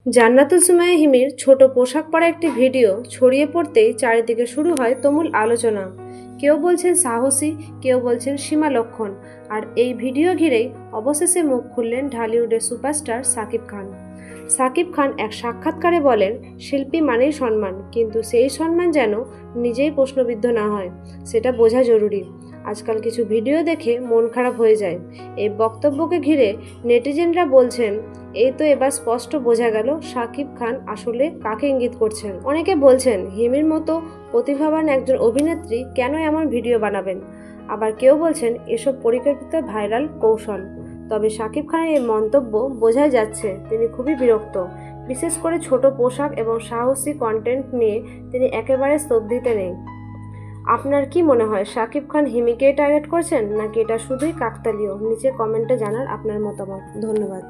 জান্নাতুল সুমাইয়া হিমির ছোট পোশাক পরা একটি ভিডিও ছড়িয়ে পড়তেই চারিদিকে শুরু হয় তুমুল আলোচনা। কেউ বলছেন সাহসী, কেউ বলছেন সীমা লক্ষণ। আর এই ভিডিও ঘিরেই অবশেষে মুখ খুললেন ঢালিউডের সুপারস্টার সাকিব খান। সাকিব খান এক সাক্ষাৎকারে বলেন, শিল্পী মানেই সম্মান, কিন্তু সেই সম্মান যেন নিজেই প্রশ্নবিদ্ধ না হয় সেটা বোঝা জরুরি। আজকাল কিছু ভিডিও দেখে মন খারাপ হয়ে যায়। এই বক্তব্যকে ঘিরে নেটিজেনরা বলছেন, এই তো এবার স্পষ্ট বোঝা গেল সাকিব খান আসলে কাকে ইঙ্গিত করছেন। অনেকে বলছেন, হিমির মতো প্রতিভাবান একজন অভিনেত্রী কেন এমন ভিডিও বানাবেন। আবার কেউ বলছেন, এসব পরিকল্পিত ভাইরাল কৌশল। তবে সাকিব খানের এই মন্তব্য বোঝাই যাচ্ছে তিনি খুবই বিরক্ত। বিশেষ করে ছোট পোশাক এবং সাহসী কন্টেন্ট নিয়ে তিনি একেবারে স্তব্ধিতে নেই। আপনার কি মনে হয়, সাকিব খান হিমিকে টার্গেট করছেন, নাকি এটা শুধুই কাকতালীয়? নিচে কমেন্টে জানার আপনার মতামত। ধন্যবাদ।